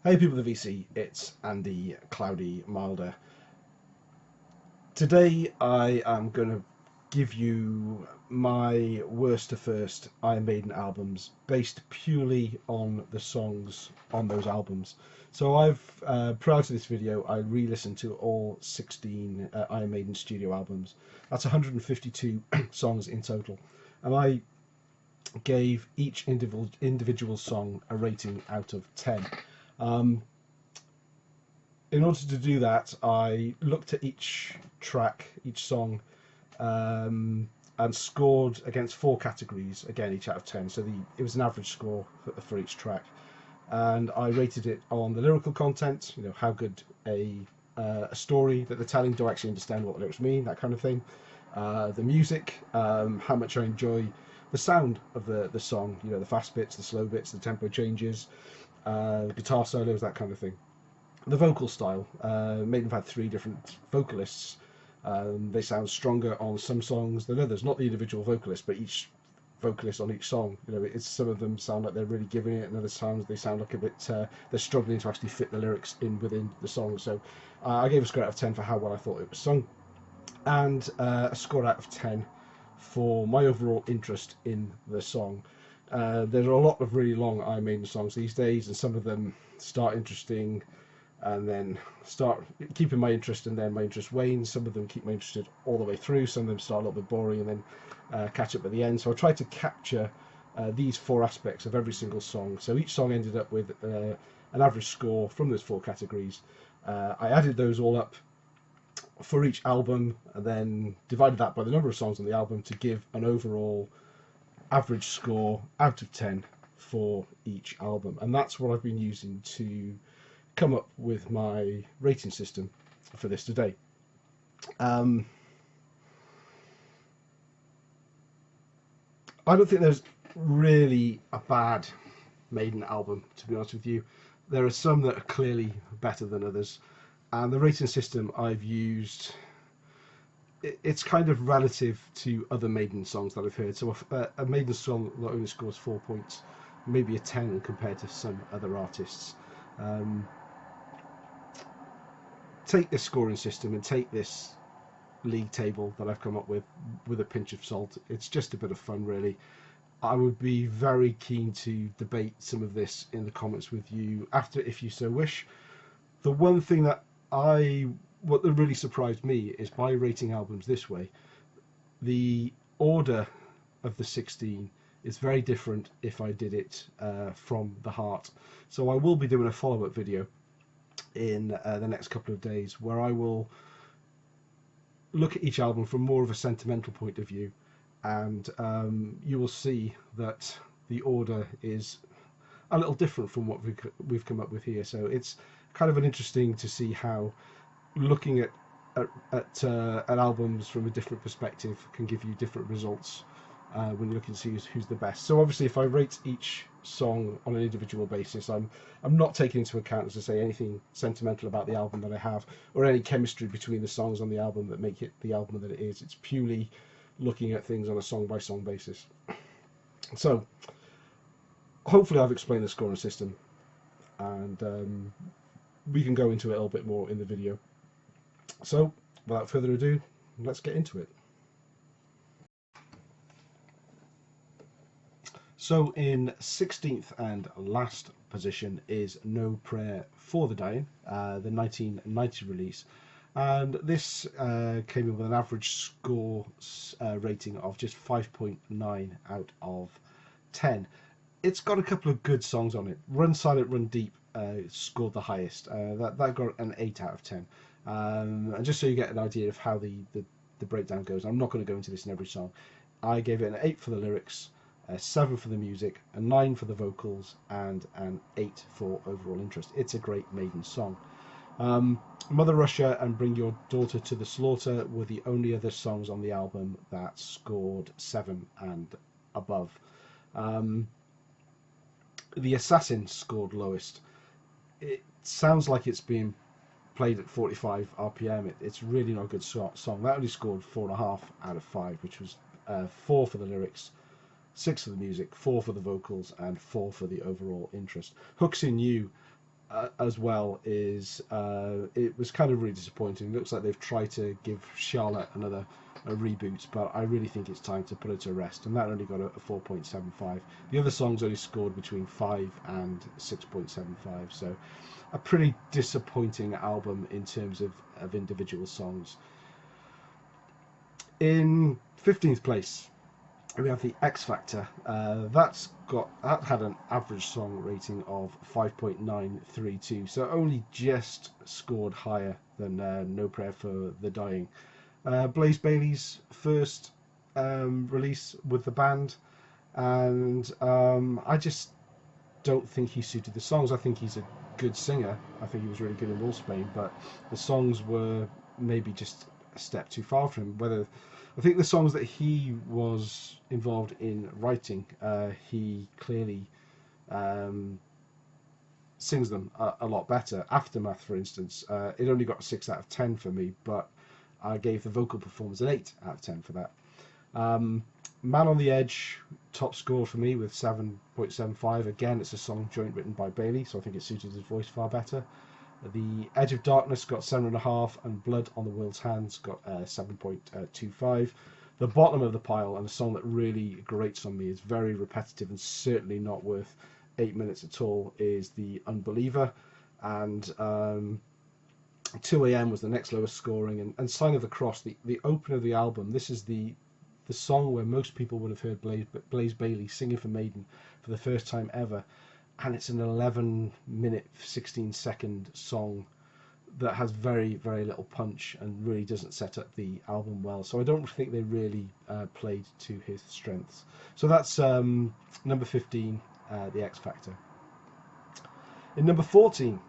Hey people of the VC, it's Andy Cloudy Milder. Today I am going to give you my worst to first Iron Maiden albums based purely on the songs on those albums. So prior to this video, I re-listened to all 16 Iron Maiden studio albums. That's 152 songs in total. And I gave each individual song a rating out of 10. In order to do that, I looked at each track, each song, and scored against 4 categories, again each out of 10. So it was an average score for each track, and I rated it on the lyrical content, how good a story that they're telling, do I actually understand what the lyrics mean, that kind of thing. The music, how much I enjoy the sound of the song, the fast bits, the slow bits, the tempo changes, guitar solos, that kind of thing. The vocal style, Maiden have had 3 different vocalists. They sound stronger on some songs than others. Not the individual vocalist, but each vocalist on each song. It's some of them sound like they're really giving it, and other times they sound like a bit they're struggling to actually fit the lyrics in within the song. So I gave a score out of 10 for how well I thought it was sung, and a score out of 10 for my overall interest in the song. There are a lot of really long Iron Maiden songs these days, and some of them start interesting and then start keeping my interest, and then my interest wanes. Some of them keep me interested all the way through. Some of them start a little bit boring and then catch up at the end. So I tried to capture these 4 aspects of every single song. So each song ended up with an average score from those 4 categories. I added those all up for each album and then divided that by the number of songs on the album to give an overall average score out of 10 for each album. And that's what I've been using to come up with my rating system for this today. I don't think there's really a bad Maiden album, to be honest with you. There are some that are clearly better than others, and the rating system I've used, it's kind of relative to other Maiden songs that I've heard. So a Maiden song that only scores 4 points, maybe a 10 compared to some other artists. Take this scoring system and take this league table that I've come up with a pinch of salt. It's just a bit of fun, really. I would be very keen to debate some of this in the comments with you after, if you so wish. The one thing that really surprised me is by rating albums this way, the order of the 16 is very different if I did it from the heart. So I will be doing a follow-up video in the next couple of days where I will look at each album from more of a sentimental point of view, and you will see that the order is a little different from what we've come up with here. So it's kind of interesting to see how looking at albums from a different perspective can give you different results when you're looking to see who's the best. So obviously, if I rate each song on an individual basis, I'm not taking into account, as I say, anything sentimental about the album that I have, or any chemistry between the songs on the album that make it the album that it is. It's purely looking at things on a song by song basis. So hopefully I've explained the scoring system, and we can go into it a little bit more in the video. So without further ado, let's get into it. So in 16th and last position is No Prayer for the Dying, the 1990 release, and this came in with an average score rating of just 5.9 out of 10. It's got a couple of good songs on it. Run Silent, Run Deep scored the highest. That got an 8 out of 10. And just so you get an idea of how the breakdown goes, I'm not going to go into this in every song. I gave it an 8 for the lyrics, a 7 for the music, a 9 for the vocals, and an 8 for overall interest. It's a great Maiden song. Mother Russia and Bring Your Daughter to the Slaughter were the only other songs on the album that scored 7 and above. The Assassin scored lowest. It sounds like it's being played at 45 RPM. It's really not a good song. That only scored 4.5 out of 5, which was 4 for the lyrics, 6 for the music, 4 for the vocals, and 4 for the overall interest. Hooks in You as well is it was kind of really disappointing. It looks like they've tried to give Charlotte a reboot, but I really think it's time to put her to rest, and that only got a 4.75. The other songs only scored between 5 and 6.75, so a pretty disappointing album in terms of individual songs. In 15th place, we have the X Factor. That had an average song rating of 5.932, so only just scored higher than No Prayer for the Dying. Blaze Bayley's first release with the band, and I just don't think he suited the songs. I think he's a good singer. I think he was really good in Wolfsbane, but the songs were maybe just a step too far for him. I think the songs that he was involved in writing, he clearly sings them a lot better. Aftermath, for instance, it only got a 6 out of 10 for me, but I gave the vocal performance an 8 out of 10 for that. Man on the Edge, top score for me with 7.75. Again, it's a song joint written by Bailey, so I think it suited his voice far better. The Edge of Darkness got 7.5, and Blood on the World's Hands got 7.25. The bottom of the pile, and a song that really grates on me, is very repetitive and certainly not worth 8 minutes at all, is The Unbeliever. And 2 AM was the next lowest scoring, and Sign of the Cross, the opener of the album. This is the song where most people would have heard Blaze Bayley singing for Maiden for the first time ever, and it's an 11-minute 16-second song that has very, very little punch and really doesn't set up the album well. So I don't think they really played to his strengths. So that's number 15, the X Factor. In number 14,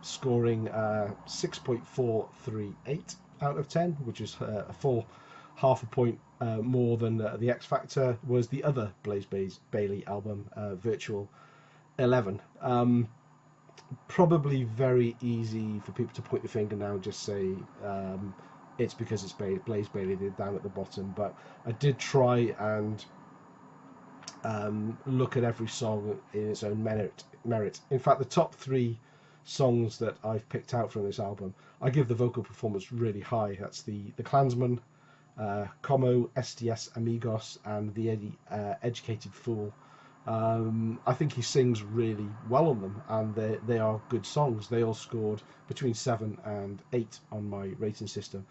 scoring 6.438 out of 10, which is a full half a point more than the X Factor, was the other Blaze Bayley album, Virtual 11. Probably very easy for people to point the finger now and just say it's because it's Blaze Bayley, they're down at the bottom, but I did try and look at every song in its own merit. In fact, the top 3 songs that I've picked out from this album, I give the vocal performance really high. That's the Klansman, Como, STS Amigos, and the Educated Fool. I think he sings really well on them, and they are good songs. They all scored between 7 and 8 on my rating system.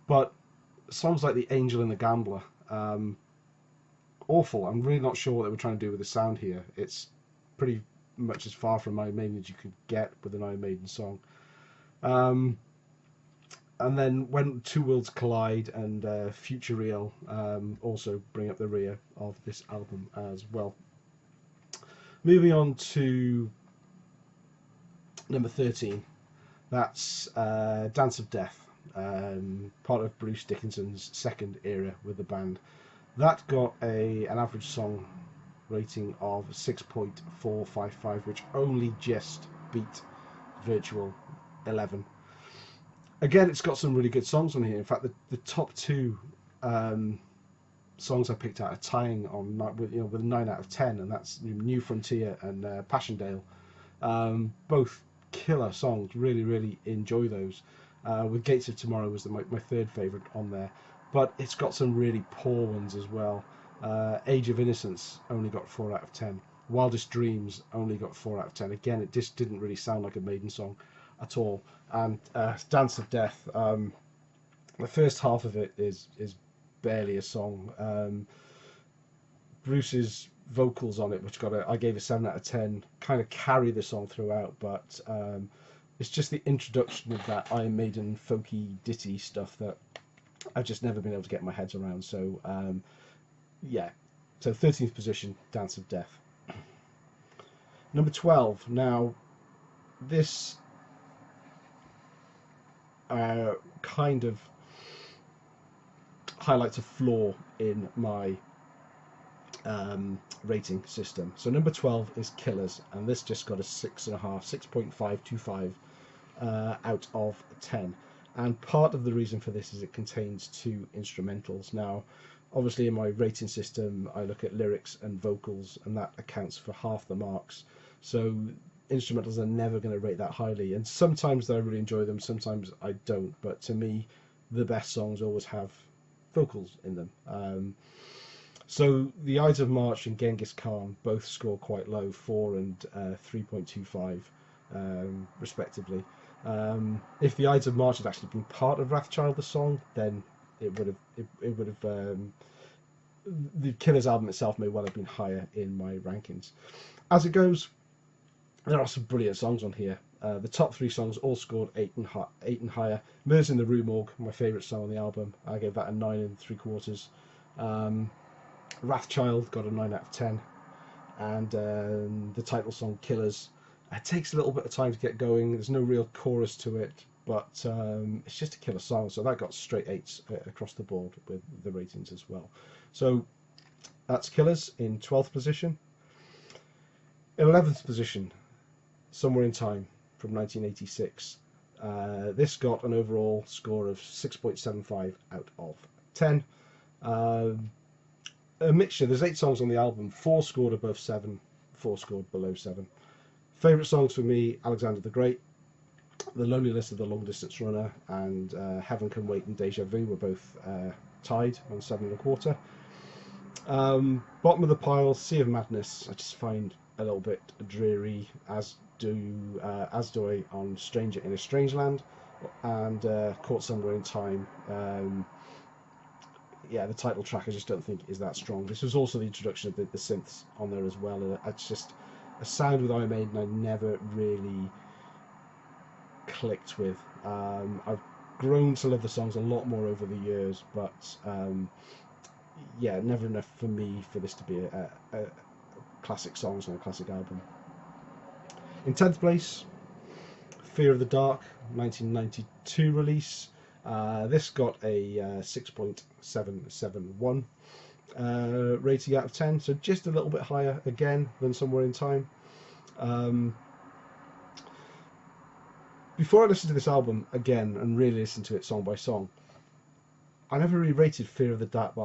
But songs like The Angel and the Gambler, awful. I'm really not sure what they were trying to do with the sound here. It's pretty much as far from Iron Maiden as you could get with an Iron Maiden song. And then When Two Worlds Collide and Future Real also bring up the rear of this album as well. Moving on to number 13, that's Dance of Death, part of Bruce Dickinson's second era with the band. That got an average song rating of 6.455, which only just beat Virtual 11. Again, it's got some really good songs on here. In fact, the top 2 songs I picked out are tying on with a 9 out of 10, and that's New Frontier and Passchendaele. Both killer songs. Really, really enjoy those. With Gates of Tomorrow was my third favourite on there, but it's got some really poor ones as well. Age of Innocence only got 4 out of 10. Wildest Dreams only got 4 out of 10. Again, it just didn't really sound like a Maiden song at all. And Dance of Death, the first half of it is barely a song. Bruce's vocals on it, which I gave a 7 out of 10, kind of carry the song throughout, but it's just the introduction of that Iron Maiden folky ditty stuff that I've just never been able to get my head around. So yeah, so 13th position, Dance of Death. Number 12. Now this kind of highlights a flaw in my rating system. So number 12 is Killers, and this just got a 6.525 out of 10. And part of the reason for this is it contains 2 instrumentals. Now, obviously in my rating system, I look at lyrics and vocals, and that accounts for half the marks. So instrumentals are never going to rate that highly, and sometimes I really enjoy them, sometimes I don't. But to me, the best songs always have vocals in them. So the Ides of March and Genghis Khan both score quite low, 4 and 3.25, respectively. If the Ides of March had actually been part of Wrathchild, the song, then it would have the Killers album itself may well have been higher in my rankings. As it goes, there are some brilliant songs on here. The top 3 songs all scored 8 and higher. Murders in the Rue Morgue, my favourite song on the album, I gave that a 9 3/4. Wrathchild got a 9 out of 10, and the title song Killers, it takes a little bit of time to get going. There's no real chorus to it, but it's just a killer song, so that got straight 8s across the board with the ratings as well. So that's Killers in 12th position. In 11th position, Somewhere in Time from 1986. This got an overall score of 6.75 out of 10. A mixture. There's 8 songs on the album. 4 scored above 7, 4 scored below 7. Favourite songs for me: Alexander the Great, The Loneliness of the Long Distance Runner, and Heaven Can Wait and Deja Vu were both tied on 7 1/4. Bottom of the pile, Sea of Madness, I just find a little bit dreary, as do I on Stranger in a Strange Land, and Caught Somewhere in Time. Yeah, the title track I just don't think is that strong. This was also the introduction of the synths on there as well. It's just a sound with Iron Maiden I never really clicked with. I've grown to love the songs a lot more over the years, but yeah, never enough for me for this to be a classic songs on a classic album. In 10th place, Fear of the Dark, 1992 release. This got a 6.771 rating out of 10, so just a little bit higher again than Somewhere in Time. Before I listened to this album again and really listened to it song by song, I never really rated Fear of the Dark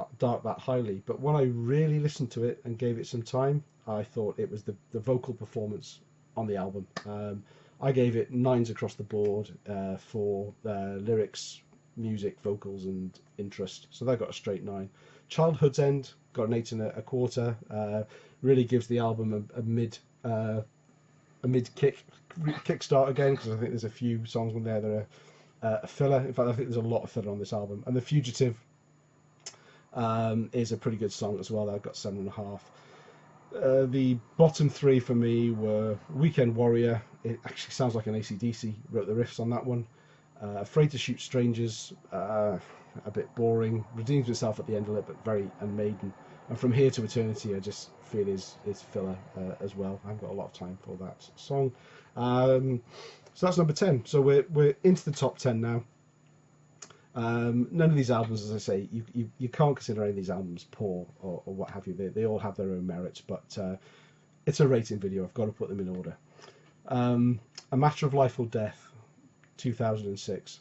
that highly, but when I really listened to it and gave it some time, I thought it was the vocal performance on the album. I gave it 9s across the board for lyrics, music, vocals and interest, so that got a straight 9. Childhood's End got an 8 1/4. Really gives the album a mid kickstart again, because I think there's a few songs on there that are a filler. In fact, I think there's a lot of filler on this album. And The Fugitive is a pretty good song as well. That got 7 1/2. The bottom 3 for me were Weekend Warrior. It actually sounds like an AC/DC wrote the riffs on that one. Afraid to Shoot Strangers, a bit boring. Redeems itself at the end of it, but very Maiden. And From Here to Eternity, I just feel is filler as well. I haven't got a lot of time for that song. So that's number 10. So we're into the top 10 now. None of these albums, as I say, you can't consider any of these albums poor or what have you. They all have their own merits, but it's a rating video. I've got to put them in order. A Matter of Life or Death, 2006.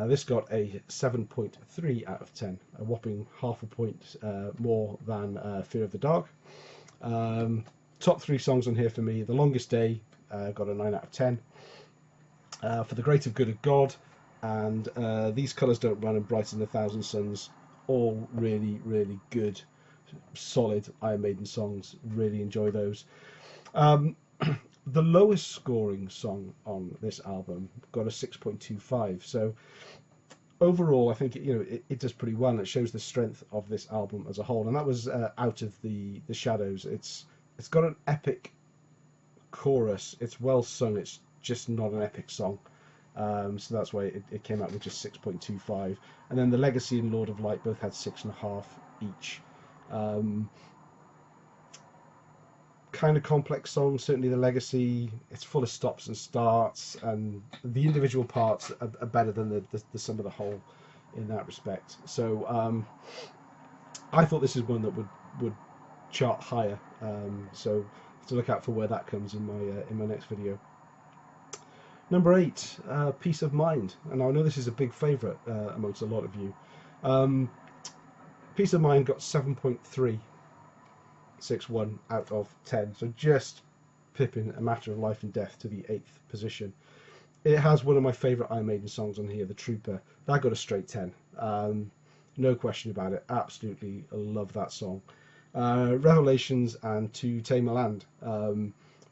This got a 7.3 out of 10, a whopping half a point more than Fear of the Dark. Top 3 songs on here for me: The Longest Day got a 9 out of 10. For the Greater Good of God and These Colours Don't Run and Brighter Than a Thousand Suns, all really, really good, solid Iron Maiden songs. Really enjoy those. The lowest scoring song on this album got a 6.25. So overall, I think it does pretty well, and it shows the strength of this album as a whole. And that was Out of the Shadows. It's got an epic chorus. It's well sung. It's just not an epic song. So that's why it came out with just 6.25. And then The Legacy and Lord of Light both had 6.5 each. Kind of complex song. Certainly The Legacy, it's full of stops and starts, and the individual parts are better than the sum of the whole in that respect. So I thought this is one that would chart higher. So to look out for where that comes in my next video. Number 8, Peace of Mind. And I know this is a big favourite amongst a lot of you. Peace of Mind got 7.361 out of 10. So just Pippin, A Matter of Life and Death, to the 8th position. It has one of my favourite Iron Maiden songs on here, The Trooper. That got a straight 10. No question about it. Absolutely love that song. Revelations and To Tame a Land,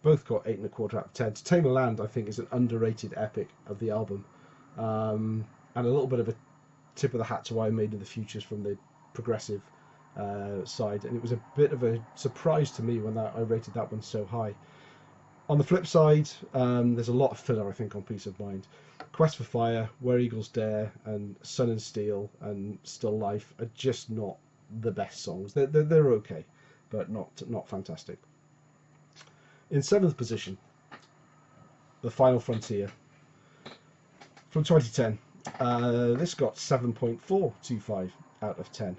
both got 8.25 out of 10. To Tame a Land, I think, is an underrated epic of the album, and a little bit of a tip of the hat to Iron Maiden, the Futures from the progressive side, and it was a bit of a surprise to me when I rated that one so high. On the flip side, there's a lot of filler, I think, on Peace of Mind. Quest for Fire, Where Eagles Dare, and Sun and Steel, and Still Life are just not the best songs. They're okay, but not fantastic. In 7th position, The Final Frontier from 2010. This got 7.425 out of 10.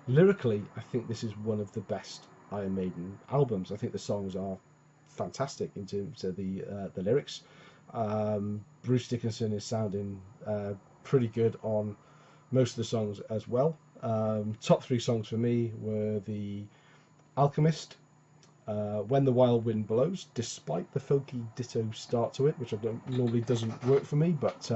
Lyrically, I think this is one of the best Iron Maiden albums. I think the songs are fantastic in terms of the lyrics. Bruce Dickinson is sounding pretty good on most of the songs as well. Top 3 songs for me were The Alchemist, When the Wild Wind Blows, despite the folky ditto start to it, which normally doesn't work for me, but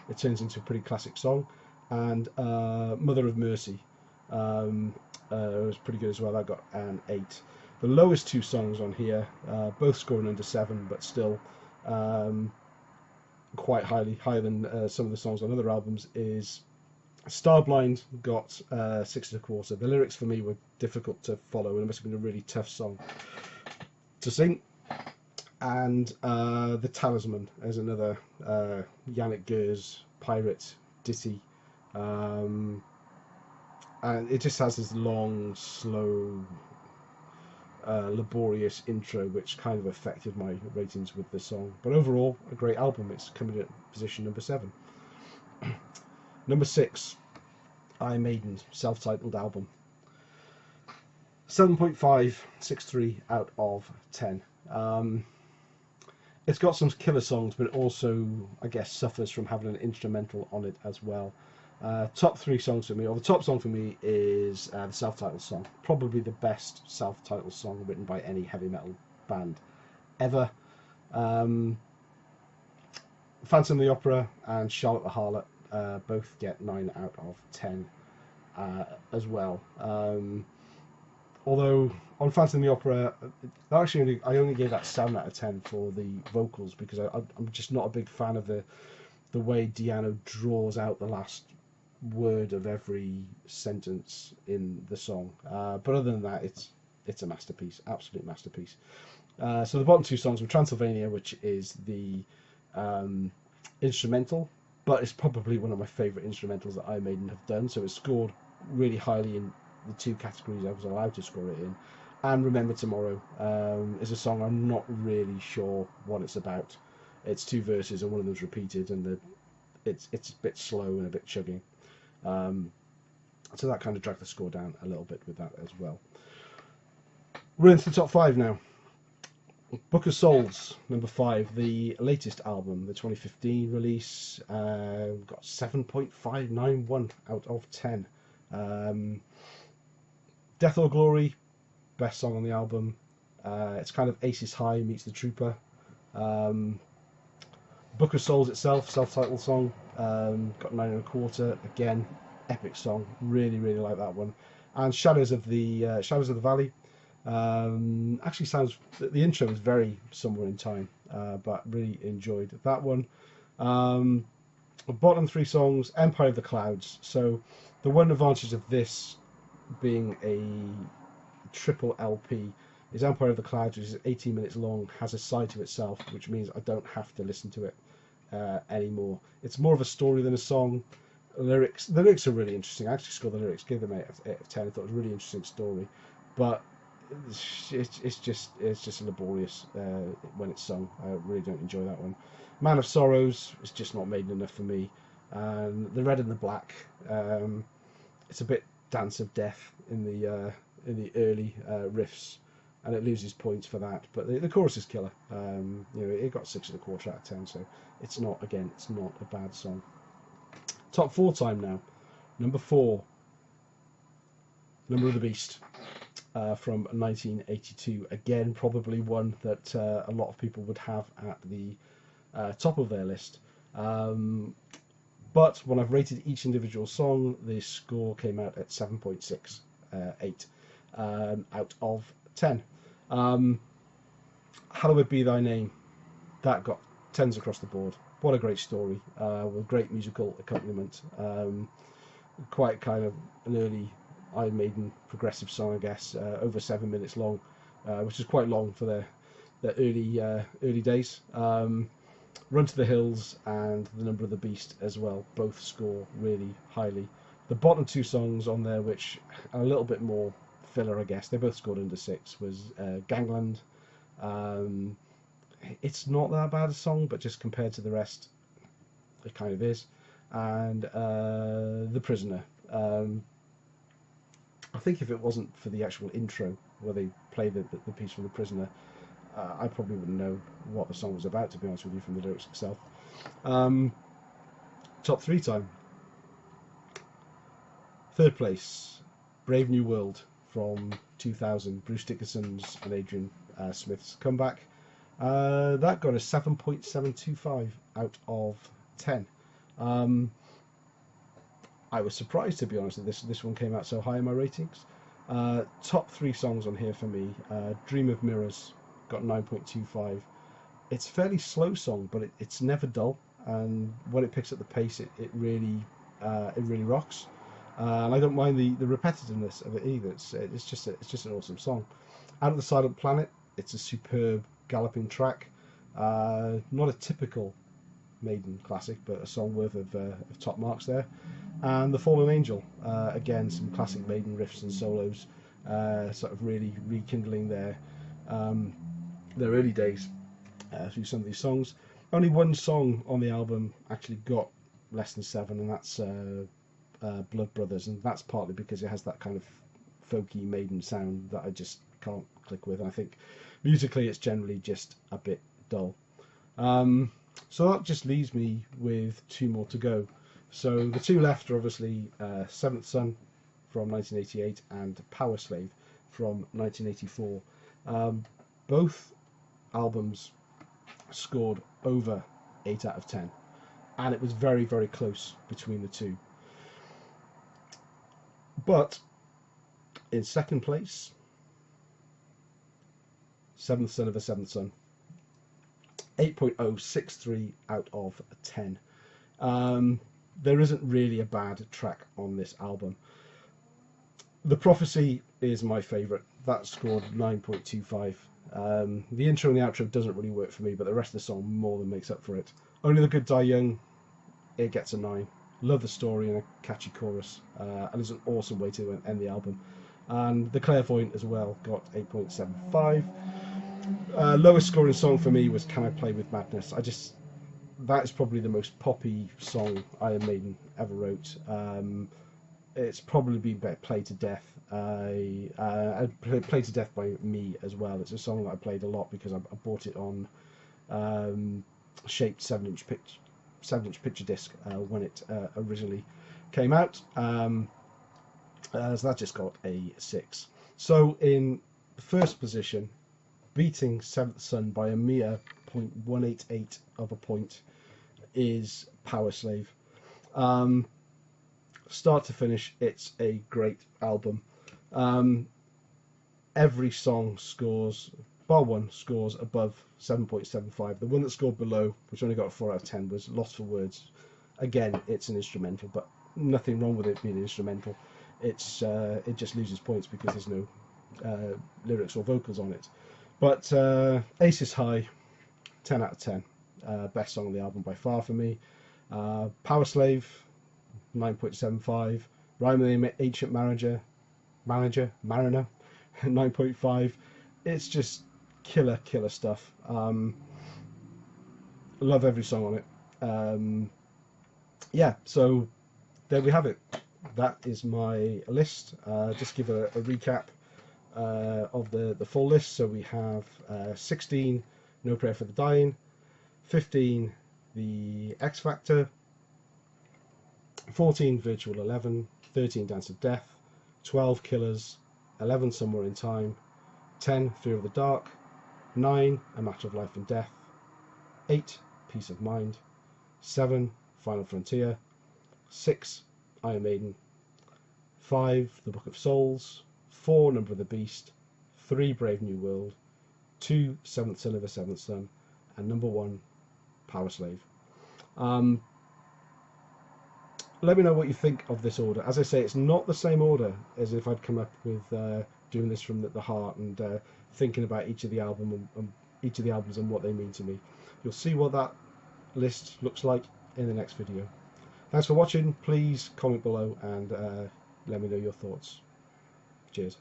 it turns into a pretty classic song, and Mother of Mercy. It was pretty good as well. I got an 8. The lowest 2 songs on here, both scoring under 7, but still quite higher than some of the songs on other albums, is Starblind. Got 6.25. The lyrics for me were difficult to follow, and it must have been a really tough song to sing. And The Talisman is another Yannick Gers pirate ditty, and it just has this long, slow, laborious intro, which kind of affected my ratings with the song. But overall, a great album. It's coming at position number 7. Number 6, Iron Maiden's self-titled album. 7.563 out of 10. It's got some killer songs, but it also, I guess, suffers from having an instrumental on it as well. Top 3 songs for me, or the top song for me, is the self-titled song. Probably the best self-titled song written by any heavy metal band ever. Phantom of the Opera and Charlotte the Harlot both get 9 out of 10 as well. Although on Phantom of the Opera, actually I only gave that 7 out of 10 for the vocals, because I'm just not a big fan of the way Di'Anno draws out the last word of every sentence in the song. But other than that, it's a masterpiece, absolute masterpiece. So the bottom 2 songs were Transylvania, which is the instrumental, but it's probably one of my favourite instrumentals that Iron Maiden have done. So it scored really highly in the 2 categories I was allowed to score it in. And Remember Tomorrow is a song I'm not really sure what it's about. It's 2 verses and one of them's repeated, and it's a bit slow and a bit chugging. So that kind of dragged the score down a little bit with that as well. We're into the top 5 now. Book of Souls, number 5, the latest album, the 2015 release, got 7.591 out of 10. Death or Glory, best song on the album. It's kind of Aces High meets The Trooper. Book of Souls itself, self-titled song, got 9.25. Again, epic song. Really, really like that one. And Shadows of the Valley. Actually sounds, the intro is very Somewhere in Time, but really enjoyed that one. Bottom 3 songs, Empire of the Clouds. So the one advantage of this being a triple LP is Empire of the Clouds, which is 18 minutes long, has a side to itself, which means I don't have to listen to it anymore. It's more of a story than a song. The lyrics are really interesting. I actually scored the lyrics, gave them 8 out of 10. I thought it was a really interesting story, but it's just laborious when it's sung. I really don't enjoy that one. Man of Sorrows is just not Maiden enough for me. And The Red and the Black, it's a bit Dance of Death in the early riffs, and it loses points for that. But the chorus is killer. It got 6.25 out of 10, so it's not a bad song. Top 4 time now. Number 4, Number of the Beast. from 1982. Again, probably one that a lot of people would have at the top of their list. But when I've rated each individual song, the score came out at 7.68 out of 10. Hallowed Be Thy Name, that got 10s across the board. What a great story, with great musical accompaniment. Quite kind of an early Iron Maiden progressive song, I guess, over 7 minutes long, which is quite long for their early days. Run to the Hills and The Number of the Beast as well both score really highly. The bottom two songs on there, which are a little bit more filler, I guess, they both scored under 6, was Gangland. It's not that bad a song, but just compared to the rest, it kind of is. And The Prisoner. I think if it wasn't for the actual intro where they play the piece from The Prisoner, I probably wouldn't know what the song was about, to be honest with you, from the lyrics itself. Top 3 time. Third place, Brave New World from 2000, Bruce Dickinson's and Adrian Smith's comeback. That got a 7.725 out of 10. I was surprised, to be honest, that this one came out so high in my ratings. Top 3 songs on here for me. Dream of Mirrors got 9.25. It's a fairly slow song, but it's never dull, and when it picks up the pace, it really rocks. And I don't mind the repetitiveness of it either. It's just an awesome song. Out of the Silent Planet, it's a superb galloping track. Not a typical Maiden classic, but a song worth of top marks there. And The Fallen Angel, again, some classic Maiden riffs and solos, sort of really rekindling their early days through some of these songs. Only one song on the album actually got less than 7, and that's Blood Brothers, and that's partly because it has that kind of folky Maiden sound that I just can't click with. And I think musically it's generally just a bit dull. So that just leaves me with 2 more to go. So the 2 left are obviously Seventh Son from 1988 and Power Slave from 1984. Both albums scored over 8 out of 10, and it was very, very close between the 2. But in second place, Seventh Son of a Seventh Son, 8.063 out of 10. There isn't really a bad track on this album. The Prophecy is my favourite. That scored 9.25. The intro and the outro doesn't really work for me, but the rest of the song more than makes up for it. Only the Good Die Young, it gets a 9. Love the story and a catchy chorus, and it's an awesome way to end the album. And The Clairvoyant as well got 8.75. Lowest scoring song for me was Can I Play With Madness. That is probably the most poppy song Iron Maiden ever wrote. It's probably been played to death. Played to death by me as well. It's a song that I played a lot because I bought it on shaped 7-inch picture disc when it originally came out. So that just got a 6. So in first position, beating Seventh Son by a mere 0.188 of a point, is Power Slave. Start to finish, it's a great album. Every song scores, bar one, scores above 7.75. The one that scored below, which only got a 4 out of 10, was Lost for Words. Again, it's an instrumental, but nothing wrong with it being an instrumental. It just loses points because there's no lyrics or vocals on it. But Aces High, 10 out of 10. Best song on the album by far for me. Power Slave, 9.75. Rhyme of the Ancient Mariner, 9.5. It's just killer stuff. Love every song on it. Yeah, so there we have it. That is my list. Just give a recap of the full list. So we have 16, No Prayer for the Dying, 15, The X Factor, 14, Virtual 11, 13, Dance of Death, 12, Killers, 11, Somewhere in Time, 10, Fear of the Dark, 9, A Matter of Life and Death, 8, Peace of Mind, 7, Final Frontier, 6, Iron Maiden, 5, The Book of Souls, 4, Number of the Beast, 3, Brave New World, 2, Seventh Son of a Seventh Son, and number 1, Power Slave. Let me know what you think of this order. As I say, it's not the same order as if I'd come up with doing this from the heart and thinking about each of the albums and what they mean to me. You'll see what that list looks like in the next video. Thanks for watching. Please comment below and let me know your thoughts. Cheers.